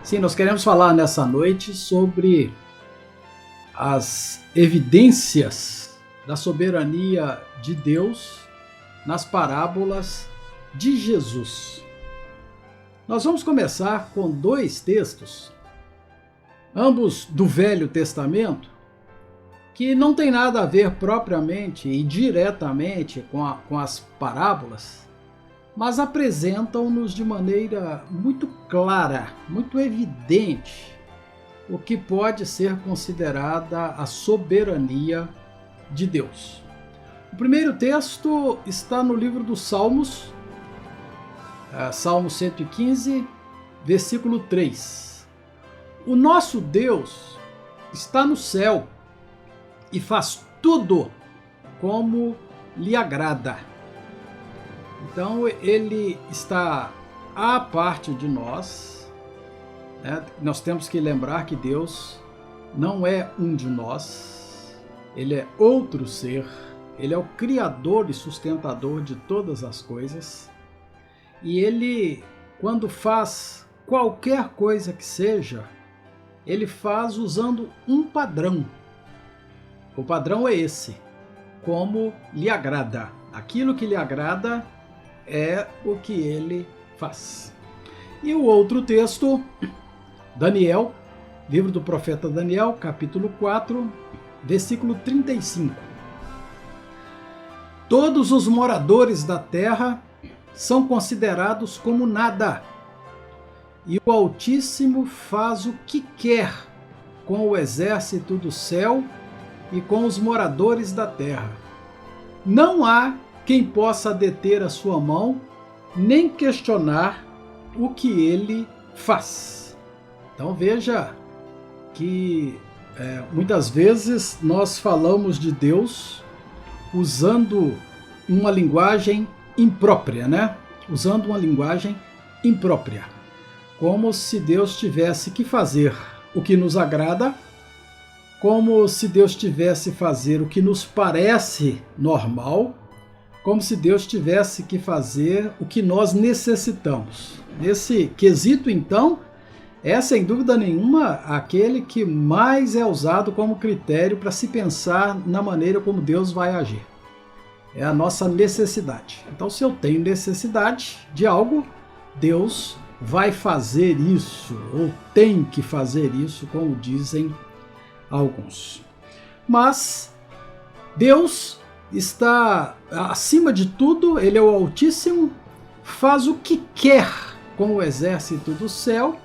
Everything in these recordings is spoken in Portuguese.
Sim, nós queremos falar nessa noite sobre as evidências da soberania de Deus nas parábolas de Jesus. Nós vamos começar com dois textos, ambos do Velho Testamento, que não tem nada a ver propriamente e diretamente com as parábolas, mas apresentam-nos de maneira muito clara, muito evidente, o que pode ser considerada a soberania de Deus. O primeiro texto está no livro dos Salmos, Salmo 115, versículo 3. O nosso Deus está no céu e faz tudo como lhe agrada. Então ele está à parte de nós, né? Nós temos que lembrar que Deus não é um de nós, ele é outro ser, ele é o criador e sustentador de todas as coisas, e ele, quando faz qualquer coisa que seja, ele faz usando um padrão. O padrão é esse, como lhe agrada. Aquilo que lhe agrada é o que ele faz. E o outro texto, Daniel, livro do profeta Daniel, capítulo 4, versículo 35. Todos os moradores da terra são considerados como nada, e o Altíssimo faz o que quer com o exército do céu e com os moradores da terra. Não há quem possa deter a sua mão, nem questionar o que ele faz. Então veja que muitas vezes nós falamos de Deus usando uma linguagem imprópria, né? Usando uma linguagem imprópria. Como se Deus tivesse que fazer o que nos agrada, como se Deus tivesse que fazer o que nos parece normal, como se Deus tivesse que fazer o que nós necessitamos. Nesse quesito, então, é sem dúvida nenhuma aquele que mais é usado como critério para se pensar na maneira como Deus vai agir. É a nossa necessidade. Então, se eu tenho necessidade de algo, Deus vai fazer isso, ou tem que fazer isso, como dizem alguns. Mas Deus está acima de tudo, ele é o Altíssimo, faz o que quer com o exército do céu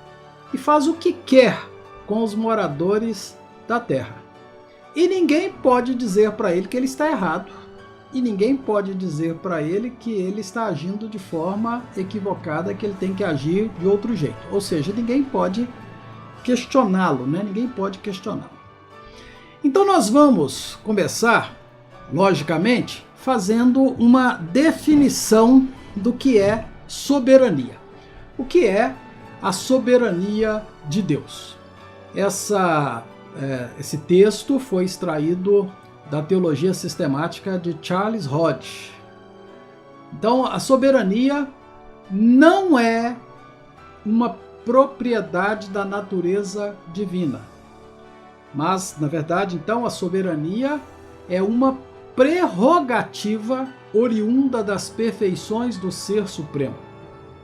e faz o que quer com os moradores da terra. E ninguém pode dizer para ele que ele está errado, e ninguém pode dizer para ele que ele está agindo de forma equivocada, que ele tem que agir de outro jeito. Ou seja, ninguém pode questioná-lo, né? Ninguém pode questioná-lo. Então nós vamos começar, logicamente, fazendo uma definição do que é soberania. O que é a soberania de Deus? Esse texto foi extraído da Teologia Sistemática de Charles Hodge. Então, a soberania não é uma propriedade da natureza divina, mas, na verdade, então, a soberania é uma prerrogativa oriunda das perfeições do Ser Supremo.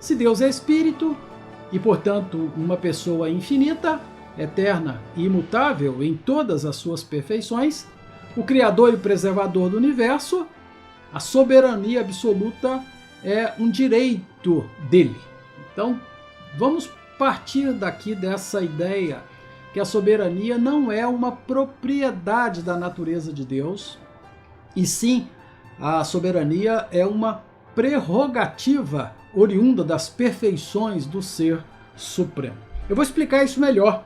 Se Deus é Espírito e, portanto, uma pessoa infinita, eterna e imutável em todas as suas perfeições, o Criador e Preservador do Universo, a soberania absoluta é um direito dele. Então, vamos partir daqui dessa ideia que a soberania não é uma propriedade da natureza de Deus, e sim, a soberania é uma prerrogativa oriunda das perfeições do Ser Supremo. Eu vou explicar isso melhor.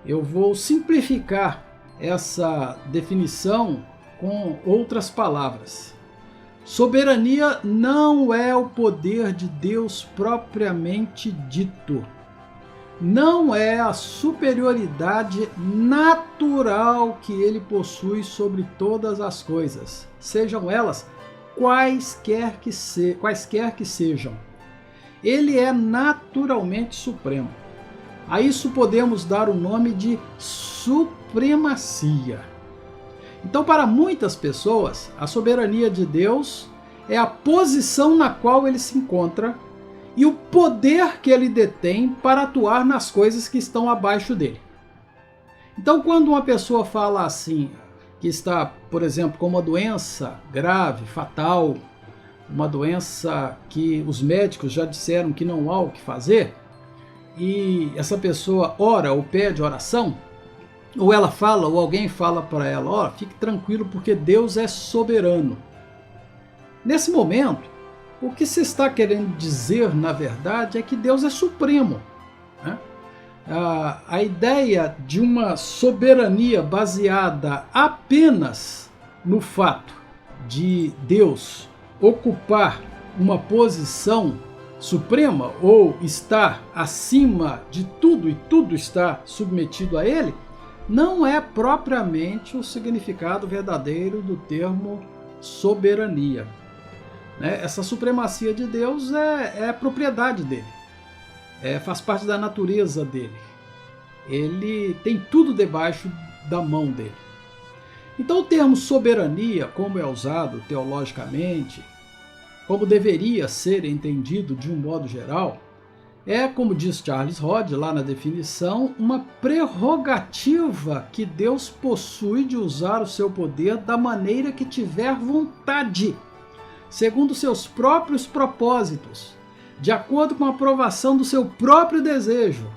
Eu vou simplificar essa definição com outras palavras. Soberania não é o poder de Deus propriamente dito. Não é a superioridade natural que ele possui sobre todas as coisas, sejam elas quaisquer que sejam. Ele é naturalmente supremo. A isso podemos dar o nome de supremacia. Então, para muitas pessoas, a soberania de Deus é a posição na qual ele se encontra e o poder que ele detém para atuar nas coisas que estão abaixo dele. Então, quando uma pessoa fala assim, que está, por exemplo, com uma doença grave, fatal, uma doença que os médicos já disseram que não há o que fazer, e essa pessoa ora ou pede oração, ou ela fala, ou alguém fala para ela, ó, fique tranquilo porque Deus é soberano. Nesse momento, o que se está querendo dizer, na verdade, é que Deus é supremo, né? A ideia de uma soberania baseada apenas no fato de Deus ocupar uma posição suprema ou estar acima de tudo e tudo está submetido a ele, não é propriamente o significado verdadeiro do termo soberania. Essa supremacia de Deus é propriedade dele, faz parte da natureza dele. Ele tem tudo debaixo da mão dele. Então o termo soberania, como é usado teologicamente, como deveria ser entendido de um modo geral, é, como diz Charles Hodge lá na definição, uma prerrogativa que Deus possui de usar o seu poder da maneira que tiver vontade, segundo seus próprios propósitos, de acordo com a aprovação do seu próprio desejo.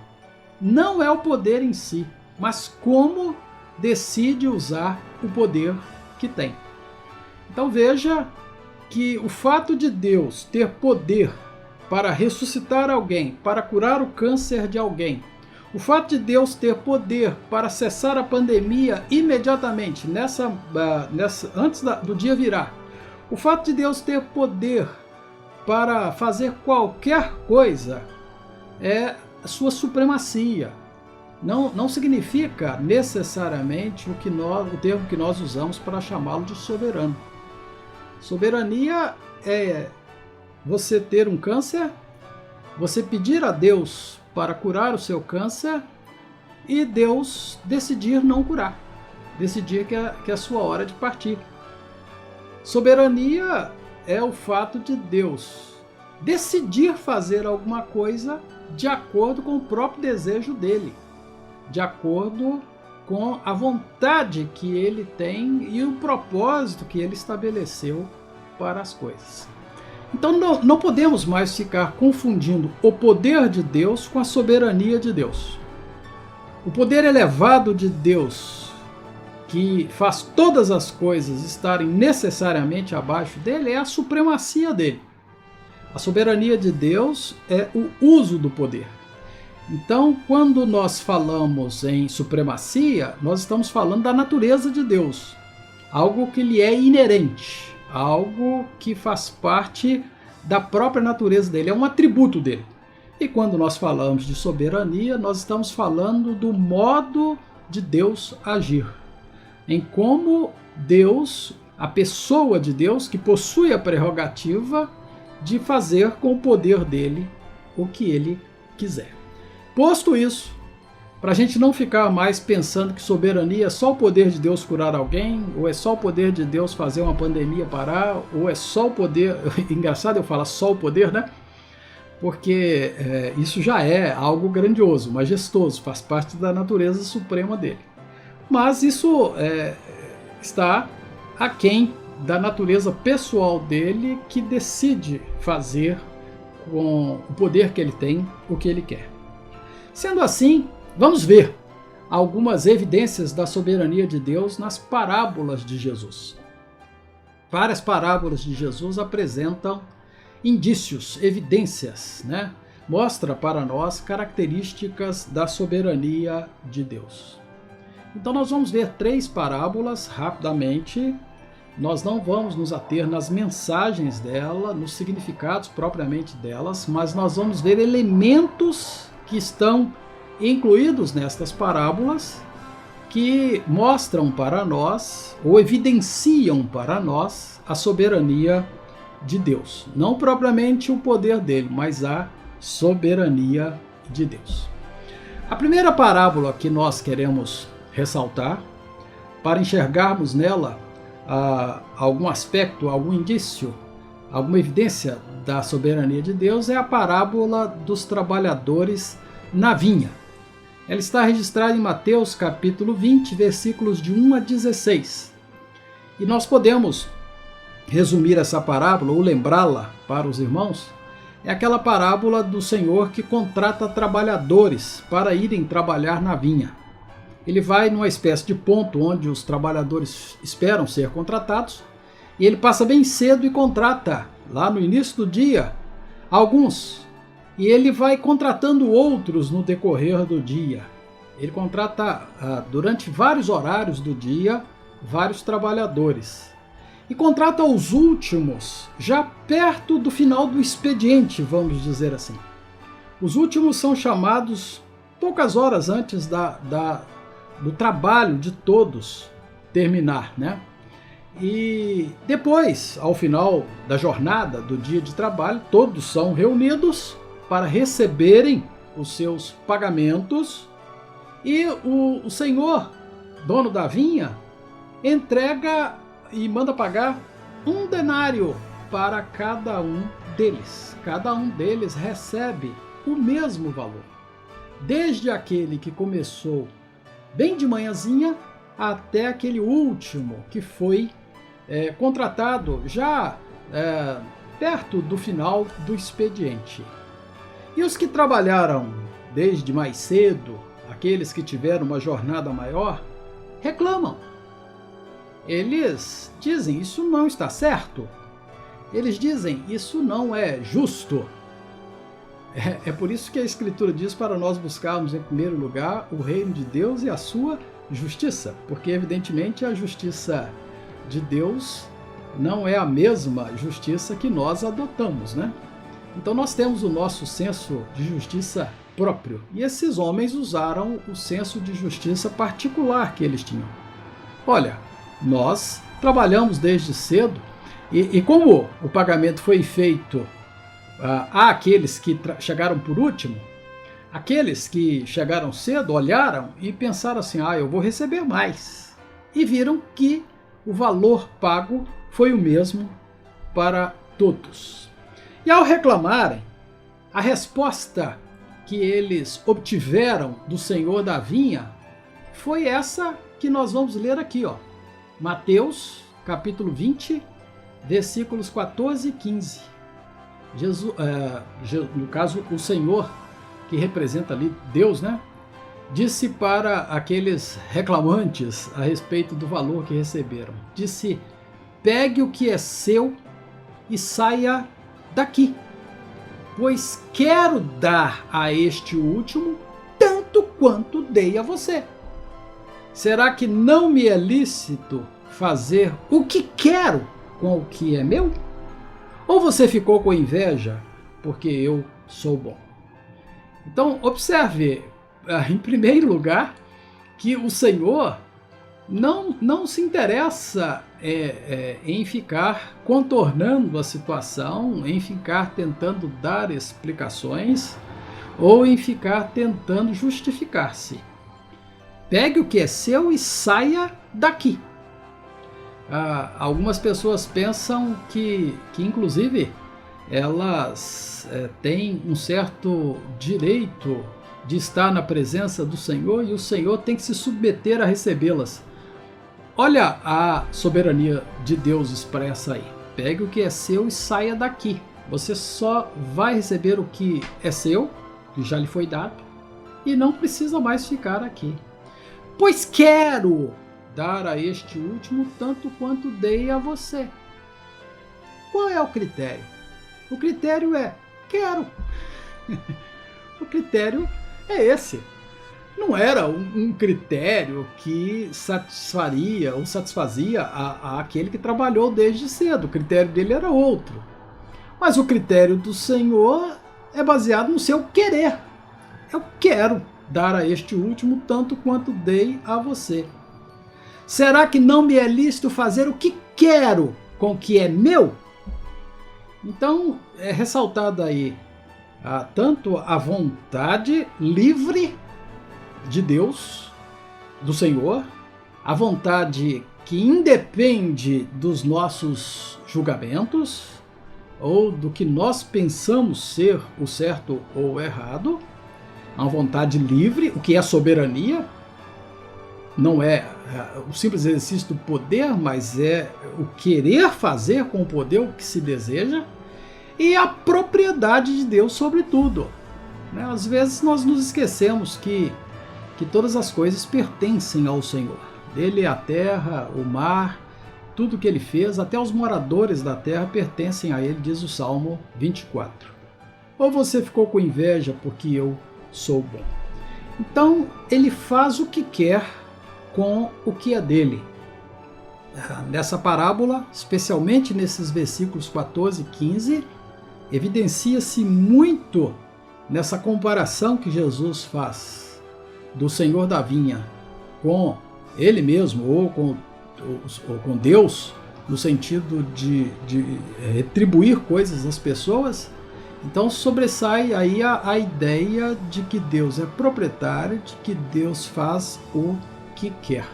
Não é o poder em si, mas como decide usar o poder que tem. Então veja que o fato de Deus ter poder para ressuscitar alguém, para curar o câncer de alguém, o fato de Deus ter poder para cessar a pandemia imediatamente, antes do dia virar, o fato de Deus ter poder para fazer qualquer coisa é a sua supremacia. Não significa necessariamente o termo que nós usamos para chamá-lo de soberano. Soberania é você ter um câncer, você pedir a Deus para curar o seu câncer e Deus decidir não curar, decidir que é a sua hora de partir. Soberania é o fato de Deus decidir fazer alguma coisa de acordo com o próprio desejo dele, de acordo com a vontade que ele tem e o propósito que ele estabeleceu para as coisas. Então não podemos mais ficar confundindo o poder de Deus com a soberania de Deus. O poder elevado de Deus, que faz todas as coisas estarem necessariamente abaixo dele, é a supremacia dele. A soberania de Deus é o uso do poder. Então, quando nós falamos em supremacia, nós estamos falando da natureza de Deus, algo que lhe é inerente, algo que faz parte da própria natureza dele, é um atributo dele. E quando nós falamos de soberania, nós estamos falando do modo de Deus agir, em como Deus, a pessoa de Deus, que possui a prerrogativa de fazer com o poder dele o que ele quiser. Posto isso, para a gente não ficar mais pensando que soberania é só o poder de Deus curar alguém, ou é só o poder de Deus fazer uma pandemia parar, ou é só o poder... Engraçado eu falar só o poder, né? Porque isso já é algo grandioso, majestoso, faz parte da natureza suprema dele. Mas isso está aquém da natureza pessoal dele, que decide fazer com o poder que ele tem o que ele quer. Sendo assim, vamos ver algumas evidências da soberania de Deus nas parábolas de Jesus. Várias parábolas de Jesus apresentam indícios, evidências, né? Mostra para nós características da soberania de Deus. Então nós vamos ver 3 parábolas rapidamente. Nós não vamos nos ater nas mensagens dela, nos significados propriamente delas, mas nós vamos ver elementos que estão incluídos nestas parábolas que mostram para nós ou evidenciam para nós a soberania de Deus. Não propriamente o poder dele, mas a soberania de Deus. A primeira parábola que nós queremos ressaltar, para enxergarmos nela algum aspecto, algum indício, alguma evidência da soberania de Deus, é a parábola dos trabalhadores na vinha. Ela está registrada em Mateus capítulo 20, versículos de 1 a 16. E nós podemos resumir essa parábola ou lembrá-la para os irmãos. É aquela parábola do Senhor que contrata trabalhadores para irem trabalhar na vinha. Ele vai numa espécie de ponto onde os trabalhadores esperam ser contratados, e ele passa bem cedo e contrata, lá no início do dia, alguns. E ele vai contratando outros no decorrer do dia. Ele contrata, durante vários horários do dia, vários trabalhadores. E contrata os últimos, já perto do final do expediente, vamos dizer assim. Os últimos são chamados poucas horas antes do trabalho de todos terminar, né? E depois, ao final da jornada, do dia de trabalho, todos são reunidos para receberem os seus pagamentos, e o senhor, dono da vinha, entrega e manda pagar 1 denário para cada um deles. Cada um deles recebe o mesmo valor, desde aquele que começou bem de manhãzinha até aquele último que foi contratado já perto do final do expediente. E os que trabalharam desde mais cedo, aqueles que tiveram uma jornada maior, reclamam. Eles dizem, isso não está certo. Eles dizem, isso não é justo. É por isso que a Escritura diz para nós buscarmos em primeiro lugar o reino de Deus e a sua justiça, porque evidentemente a justiça de Deus não é a mesma justiça que nós adotamos, né? Então nós temos o nosso senso de justiça próprio, e esses homens usaram o senso de justiça particular que eles tinham. Olha, nós trabalhamos desde cedo, e como o pagamento foi feito àqueles que chegaram por último, aqueles que chegaram cedo olharam e pensaram assim, eu vou receber mais. E viram que o valor pago foi o mesmo para todos. E ao reclamarem, a resposta que eles obtiveram do Senhor da vinha foi essa que nós vamos ler aqui, Mateus capítulo 20, versículos 14 e 15. Jesus, no caso, o Senhor, que representa ali Deus, né, disse para aqueles reclamantes a respeito do valor que receberam. Disse, pegue o que é seu e saia daqui, pois quero dar a este último tanto quanto dei a você. Será que não me é lícito fazer o que quero com o que é meu? Ou você ficou com inveja porque eu sou bom? Então, observe, em primeiro lugar, que o Senhor não se interessa em ficar contornando a situação, em ficar tentando dar explicações ou em ficar tentando justificar-se. Pegue o que é seu e saia daqui. Algumas pessoas pensam que inclusive, elas têm um certo direito de estar na presença do Senhor e o Senhor tem que se submeter a recebê-las. Olha a soberania de Deus expressa aí. Pegue o que é seu e saia daqui. Você só vai receber o que é seu, que já lhe foi dado, e não precisa mais ficar aqui. Pois quero dar a este último tanto quanto dei a você. Qual é o critério? O critério é quero. O critério é esse. Não era um critério que satisfaria ou satisfazia aquele que trabalhou desde cedo. O critério dele era outro. Mas o critério do Senhor é baseado no seu querer. Eu quero dar a este último tanto quanto dei a você. Será que não me é lícito fazer o que quero com o que é meu? Então, é ressaltada aí tanto a vontade livre de Deus, do Senhor, a vontade que independe dos nossos julgamentos ou do que nós pensamos ser o certo ou o errado, uma vontade livre, o que é soberania. Não é o simples exercício do poder, mas é o querer fazer com o poder o que se deseja, e a propriedade de Deus sobre tudo. Às vezes nós nos esquecemos que todas as coisas pertencem ao Senhor. Dele a terra, o mar, tudo que ele fez, até os moradores da terra pertencem a ele, diz o Salmo 24. Ou você ficou com inveja porque eu sou bom? Então ele faz o que quer com o que é dele. Nessa parábola, especialmente nesses versículos 14 e 15, evidencia-se muito nessa comparação que Jesus faz do Senhor da vinha com ele mesmo ou com Deus, no sentido de retribuir coisas às pessoas. Então sobressai aí a ideia de que Deus é proprietário, de que Deus faz o que quer.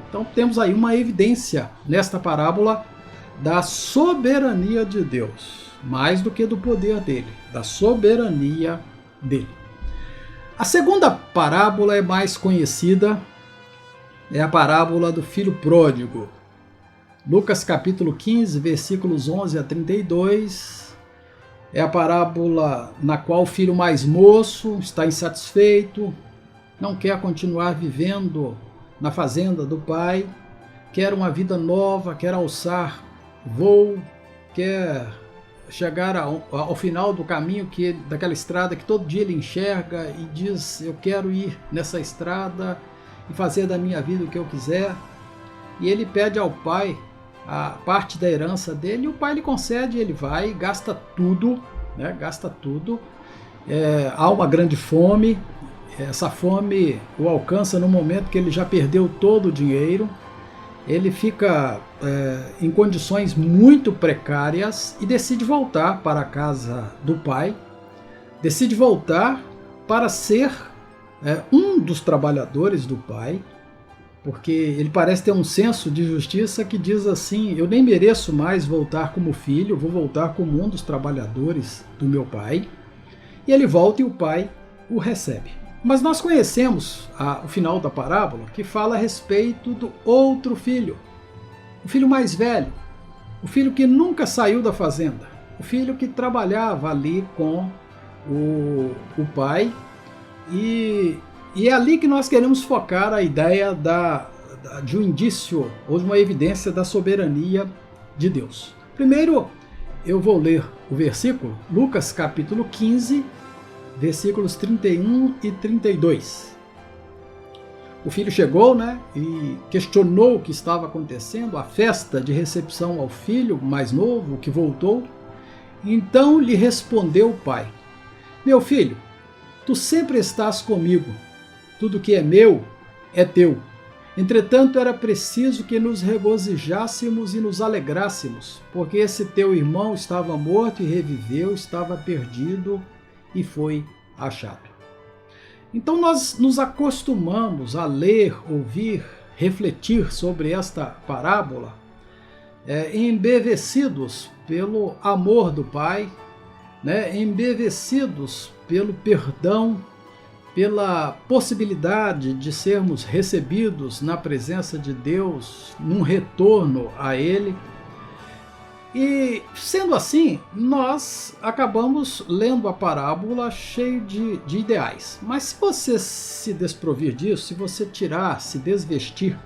Então temos aí uma evidência nesta parábola da soberania de Deus, mais do que do poder dele, da soberania dele. A segunda parábola é mais conhecida, é a parábola do filho pródigo. Lucas capítulo 15, versículos 11 a 32, é a parábola na qual o filho mais moço está insatisfeito, não quer continuar vivendo na fazenda do pai, quer uma vida nova, quer alçar voo, quer chegar ao final do caminho, daquela estrada que todo dia ele enxerga e diz: eu quero ir nessa estrada e fazer da minha vida o que eu quiser. E ele pede ao pai a parte da herança dele, e o pai lhe concede, ele vai e gasta tudo, gasta tudo. Há uma grande fome, essa fome o alcança no momento que ele já perdeu todo o dinheiro, ele fica em condições muito precárias e decide voltar para a casa do pai, decide voltar para ser um dos trabalhadores do pai, porque ele parece ter um senso de justiça que diz assim: eu nem mereço mais voltar como filho, vou voltar como um dos trabalhadores do meu pai. E ele volta e o pai o recebe. Mas nós conhecemos o final da parábola, que fala a respeito do outro filho, o filho mais velho, o filho que nunca saiu da fazenda, o filho que trabalhava ali com o pai. E é ali que nós queremos focar a ideia de um indício ou de uma evidência da soberania de Deus. Primeiro, eu vou ler o versículo, Lucas capítulo 15, versículos 31 e 32. O filho chegou, e questionou o que estava acontecendo, a festa de recepção ao filho mais novo que voltou. Então lhe respondeu o pai: meu filho, tu sempre estás comigo, tudo que é meu é teu. Entretanto, era preciso que nos regozijássemos e nos alegrássemos, porque esse teu irmão estava morto e reviveu, estava perdido e foi achado. Então nós nos acostumamos a ler, ouvir, refletir sobre esta parábola, embevecidos pelo amor do Pai, embevecidos pelo perdão, pela possibilidade de sermos recebidos na presença de Deus, num retorno a Ele. E, sendo assim, nós acabamos lendo a parábola cheio de ideais. Mas se você se desprovir disso, se você se desvestir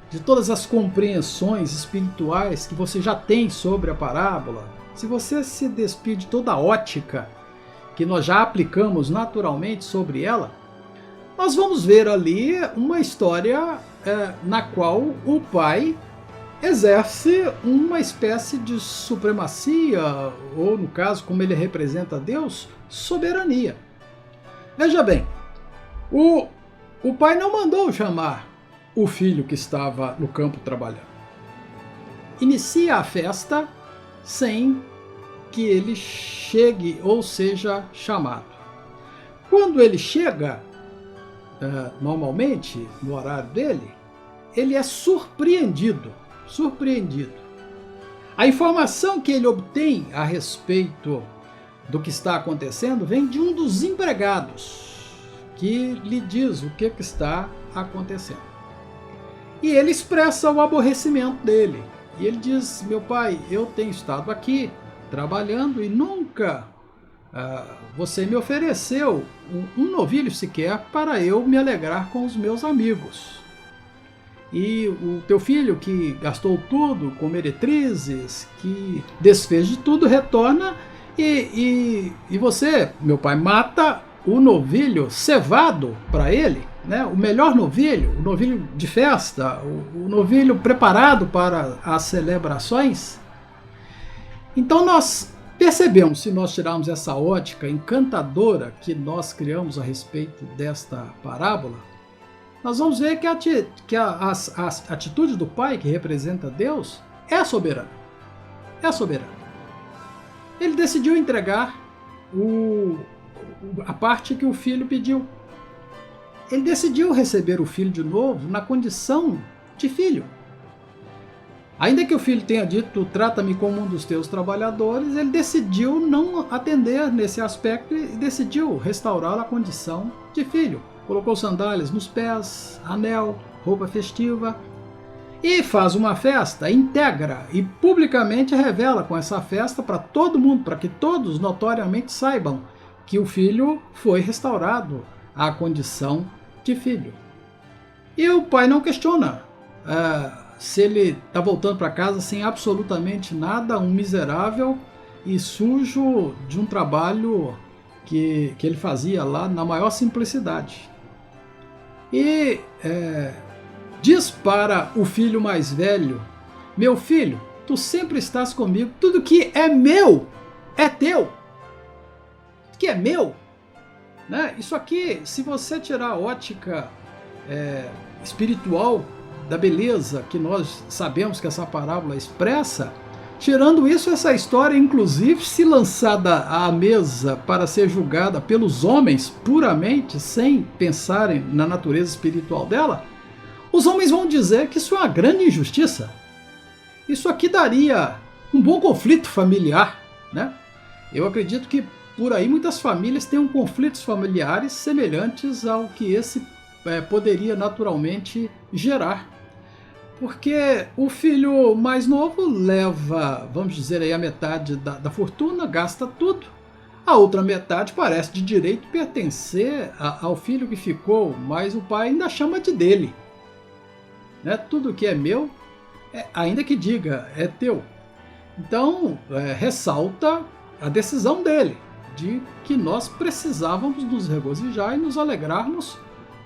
de todas as compreensões espirituais que você já tem sobre a parábola, se você se despir de toda a ótica que nós já aplicamos naturalmente sobre ela, nós vamos ver ali uma história na qual o pai exerce uma espécie de supremacia, ou no caso, como ele representa Deus, soberania. Veja bem, o pai não mandou chamar o filho que estava no campo trabalhando. Inicia a festa sem que ele chegue ou seja chamado. Quando ele chega, normalmente, no horário dele, ele é surpreendido. A informação que ele obtém a respeito do que está acontecendo vem de um dos empregados, que lhe diz o que está acontecendo. E ele expressa o aborrecimento dele. E ele diz: meu pai, eu tenho estado aqui trabalhando e nunca você me ofereceu um novilho sequer para eu me alegrar com os meus amigos. E o teu filho, que gastou tudo com meretrizes, que desfez de tudo, retorna e você, meu pai, mata o novilho cevado para ele, né? O melhor novilho, o novilho de festa, o novilho preparado para as celebrações. Então nós percebemos, se nós tirarmos essa ótica encantadora que nós criamos a respeito desta parábola, nós vamos ver que a atitude do pai, que representa Deus, é soberana. É soberana. Ele decidiu entregar a parte que o filho pediu. Ele decidiu receber o filho de novo na condição de filho. Ainda que o filho tenha dito: trata-me como um dos teus trabalhadores, ele decidiu não atender nesse aspecto e decidiu restaurá-lo à condição de filho. Colocou sandálias nos pés, anel, roupa festiva e faz uma festa, integra e publicamente revela com essa festa para todo mundo, para que todos notoriamente saibam que o filho foi restaurado à condição de filho. E o pai não questiona se ele está voltando para casa sem absolutamente nada, um miserável e sujo de um trabalho que ele fazia lá na maior simplicidade. E diz para o filho mais velho: meu filho, tu sempre estás comigo, tudo que é meu é teu. Tudo que é meu, né? Isso aqui, se você tirar a ótica espiritual da beleza que nós sabemos que essa parábola expressa, tirando isso, essa história, inclusive, se lançada à mesa para ser julgada pelos homens puramente, sem pensarem na natureza espiritual dela, os homens vão dizer que isso é uma grande injustiça. Isso aqui daria um bom conflito familiar, né? Eu acredito que por aí muitas famílias tenham conflitos familiares semelhantes ao que esse poderia naturalmente gerar. Porque o filho mais novo leva, vamos dizer aí, a metade da fortuna, gasta tudo. A outra metade parece de direito pertencer ao filho que ficou, mas o pai ainda chama de dele. Né? Tudo que é meu, ainda que diga, é teu. Então, ressalta a decisão dele, de que nós precisávamos nos regozijar e nos alegrarmos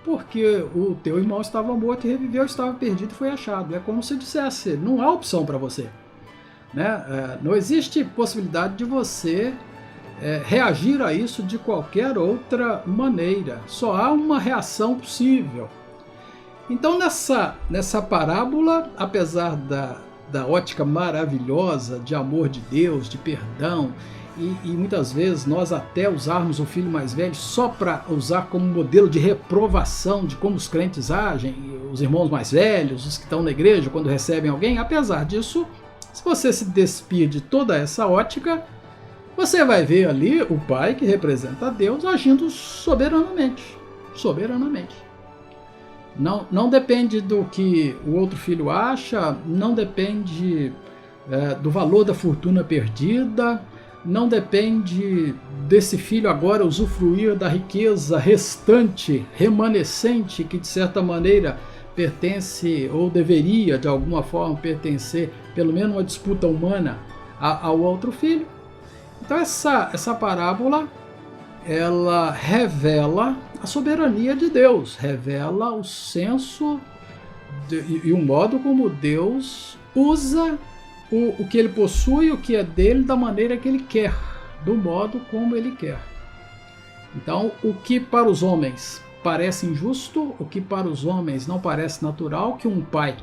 porque o teu irmão estava morto e reviveu, estava perdido e foi achado. É como se dissesse: não há opção para você. Né? Não existe possibilidade de você reagir a isso de qualquer outra maneira. Só há uma reação possível. Então, nessa parábola, apesar da ótica maravilhosa de amor de Deus, de perdão, e muitas vezes nós até usarmos o filho mais velho só para usar como modelo de reprovação de como os crentes agem, os irmãos mais velhos, os que estão na igreja quando recebem alguém. Apesar disso, se você se despir de toda essa ótica, você vai ver ali o pai, que representa Deus, agindo soberanamente. Não depende do que o outro filho acha, não depende do valor da fortuna perdida, não depende desse filho agora usufruir da riqueza restante, remanescente, que de certa maneira pertence ou deveria de alguma forma pertencer, pelo menos uma disputa humana, ao outro filho. Então essa parábola, ela revela a soberania de Deus, revela o senso e o modo como Deus usa o que ele possui, o que é dele, da maneira que ele quer, do modo como ele quer. Então, o que para os homens parece injusto, o que para os homens não parece natural, que um pai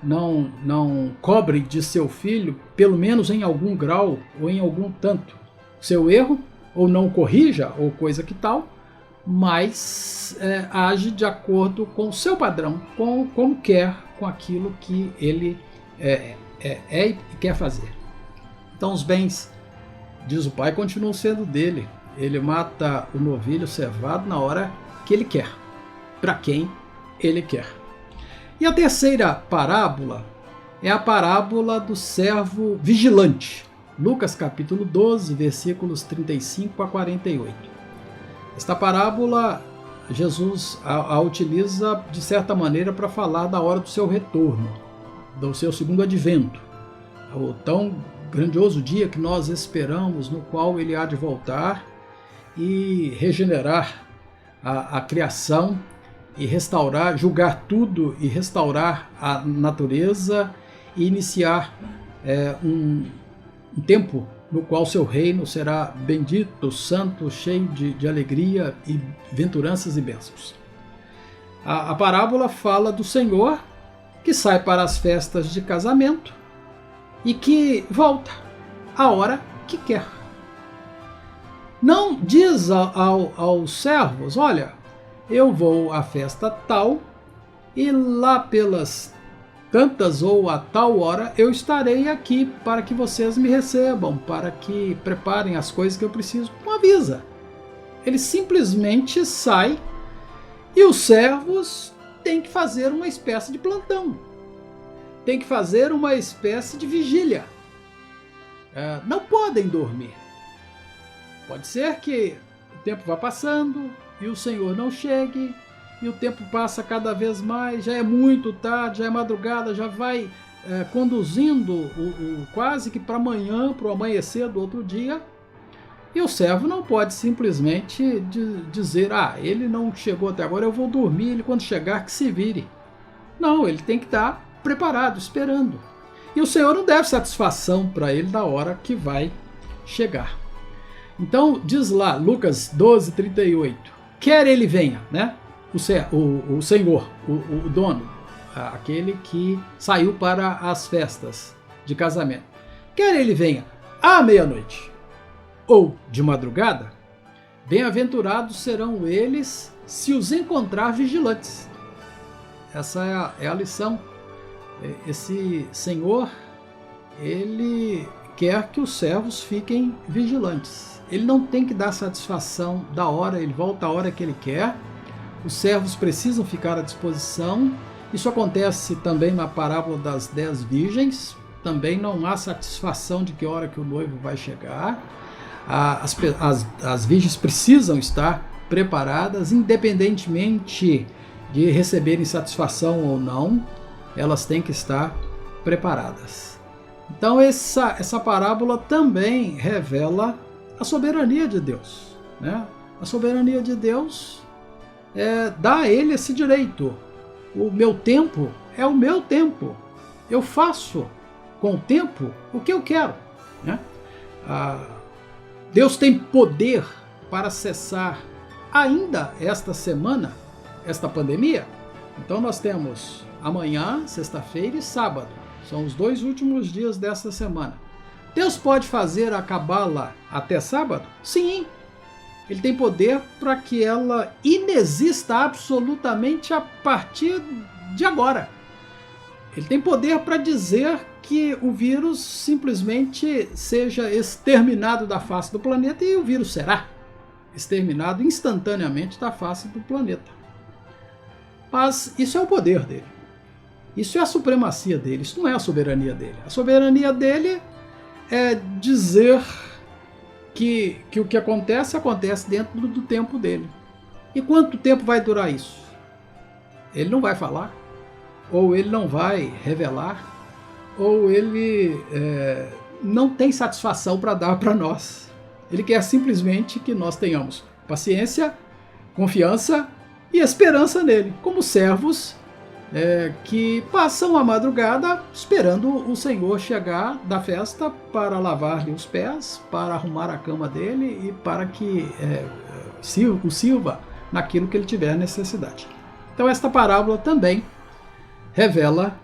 não cobre de seu filho, pelo menos em algum grau ou em algum tanto, seu erro, ou não corrija, ou coisa que tal, mas age de acordo com o seu padrão, como quer, com aquilo que ele e quer fazer. Então os bens, diz o pai, continuam sendo dele. Ele mata o novilho cevado na hora que ele quer, para quem ele quer. E a terceira parábola é a parábola do servo vigilante. Lucas capítulo 12, versículos 35 a 48. Esta parábola, Jesus a utiliza de certa maneira para falar da hora do seu retorno, do seu segundo advento, o tão grandioso dia que nós esperamos, no qual ele há de voltar e regenerar a criação e restaurar, julgar tudo e restaurar a natureza e iniciar um tempo no qual seu reino será bendito, santo, cheio de alegria e venturanças e bênçãos. A parábola fala do Senhor que sai para as festas de casamento e que volta a hora que quer. Não diz aos servos: olha, eu vou à festa tal e lá pelas tantas ou a tal hora eu estarei aqui para que vocês me recebam, para que preparem as coisas que eu preciso. Não avisa. Ele simplesmente sai e os servos têm que fazer uma espécie de plantão. Tem que fazer uma espécie de vigília. Não podem dormir. Pode ser que o tempo vá passando e o Senhor não chegue, e o tempo passa cada vez mais, já é muito tarde, já é madrugada, já vai conduzindo quase que para amanhã, para o amanhecer do outro dia, e o servo não pode simplesmente dizer: ele não chegou até agora, eu vou dormir, ele quando chegar que se vire. Não, ele tem que estar preparado, esperando. E o Senhor não deve satisfação para ele da hora que vai chegar. Então, diz lá, Lucas 12, 38, quer ele venha, né? O Senhor, o dono, aquele que saiu para as festas de casamento, quer ele venha à meia-noite ou de madrugada, bem-aventurados serão eles se os encontrar vigilantes. Essa é a lição. Esse Senhor, ele quer que os servos fiquem vigilantes. Ele não tem que dar satisfação da hora, ele volta a hora que ele quer. Os servos precisam ficar à disposição. Isso acontece também na parábola das 10 virgens. Também não há satisfação de que hora que o noivo vai chegar. As virgens precisam estar preparadas, independentemente de receberem satisfação ou não, elas têm que estar preparadas. Então essa parábola também revela a soberania de Deus, né? A soberania de Deus dá a ele esse direito. O meu tempo é o meu tempo. Eu faço com o tempo o que eu quero, né? Deus tem poder para cessar ainda esta semana, esta pandemia. Então nós temos amanhã, sexta-feira e sábado. São os 2 últimos dias desta semana. Deus pode fazer acabá-la até sábado? Sim. Ele tem poder para que ela inexista absolutamente a partir de agora. Ele tem poder para dizer que o vírus simplesmente seja exterminado da face do planeta, e o vírus será exterminado instantaneamente da face do planeta. Mas isso é o poder dele. Isso é a supremacia dele, isso não é a soberania dele. A soberania dele é dizer que o que acontece dentro do tempo dele. E quanto tempo vai durar isso? Ele não vai falar, ou ele não vai revelar, ou ele não tem satisfação para dar para nós. Ele quer simplesmente que nós tenhamos paciência, confiança e esperança nele, como servos que passam a madrugada esperando o Senhor chegar da festa para lavar-lhe os pés, para arrumar a cama dele e para que o sirva naquilo que ele tiver necessidade. Então esta parábola também revela,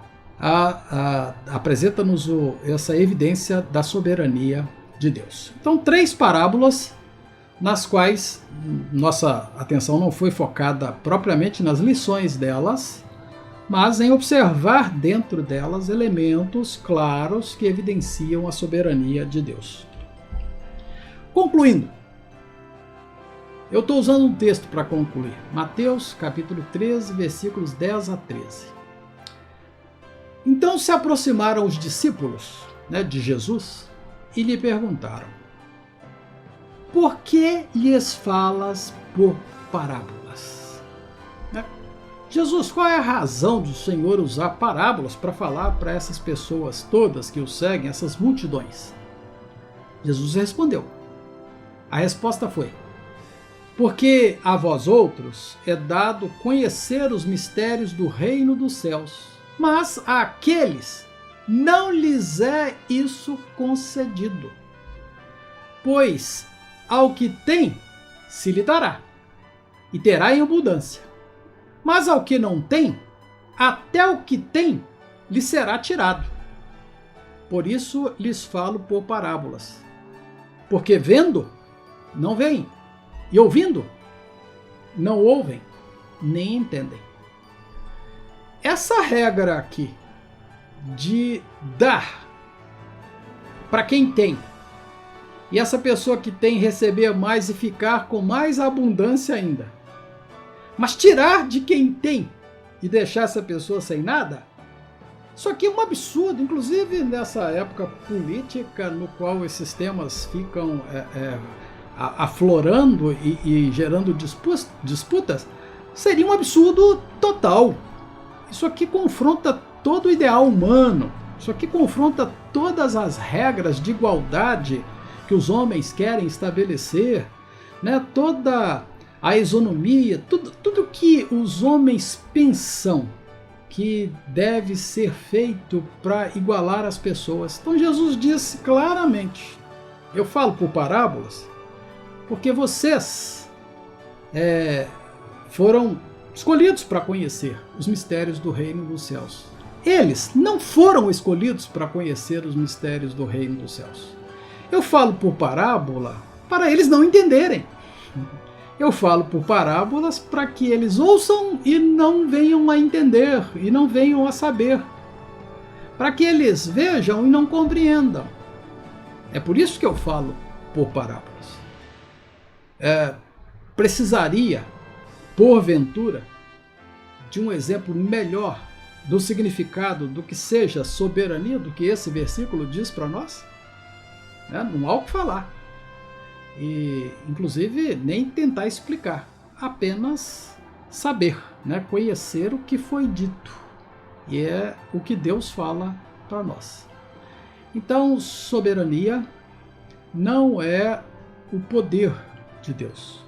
apresenta-nos essa evidência da soberania de Deus. Então 3 parábolas nas quais nossa atenção não foi focada propriamente nas lições delas, mas em observar dentro delas elementos claros que evidenciam a soberania de Deus. Concluindo, eu estou usando um texto para concluir. Mateus capítulo 13, versículos 10 a 13. Então se aproximaram os discípulos, de Jesus e lhe perguntaram: por que lhes falas por parábolas? Jesus, qual é a razão do Senhor usar parábolas para falar para essas pessoas todas que o seguem, essas multidões? Jesus respondeu. A resposta foi: porque a vós outros é dado conhecer os mistérios do reino dos céus, mas àqueles não lhes é isso concedido. Pois ao que tem, se lhe dará, e terá em abundância. Mas ao que não tem, até o que tem lhe será tirado. Por isso lhes falo por parábolas. Porque vendo, não veem, e ouvindo, não ouvem, nem entendem. Essa regra aqui de dar para quem tem, e essa pessoa que tem receber mais e ficar com mais abundância ainda, mas tirar de quem tem e deixar essa pessoa sem nada, isso aqui é um absurdo, inclusive nessa época política no qual esses temas ficam aflorando e gerando disputas, seria um absurdo total. Isso aqui confronta todo o ideal humano, isso aqui confronta todas as regras de igualdade que os homens querem estabelecer, toda a isonomia, tudo que os homens pensam que deve ser feito para igualar as pessoas. Então Jesus disse claramente: eu falo por parábolas porque vocês foram escolhidos para conhecer os mistérios do reino dos céus. Eles não foram escolhidos para conhecer os mistérios do reino dos céus. Eu falo por parábola para eles não entenderem. Eu falo por parábolas para que eles ouçam e não venham a entender, e não venham a saber. Para que eles vejam e não compreendam. É por isso que eu falo por parábolas. Precisaria, porventura, de um exemplo melhor do significado do que seja soberania, do que esse versículo diz para nós? Não há o que falar. E, inclusive, nem tentar explicar. Apenas saber, conhecer o que foi dito. E é o que Deus fala para nós. Então, soberania não é o poder de Deus.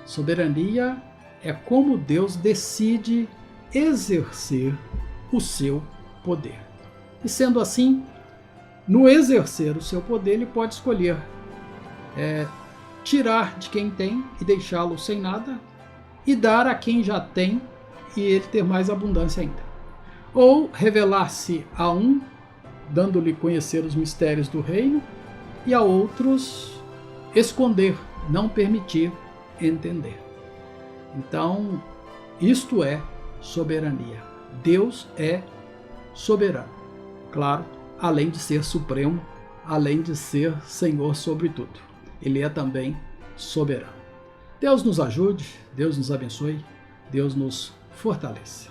Soberania é como Deus decide exercer o seu poder. E sendo assim, no exercer o seu poder, ele pode escolher tirar de quem tem e deixá-lo sem nada, e dar a quem já tem e ele ter mais abundância ainda. Ou revelar-se a um, dando-lhe conhecer os mistérios do reino, e a outros esconder, não permitir entender. Então, isto é soberania. Deus é soberano. Claro, além de ser supremo, além de ser Senhor sobre tudo. Ele é também soberano. Deus nos ajude, Deus nos abençoe, Deus nos fortaleça.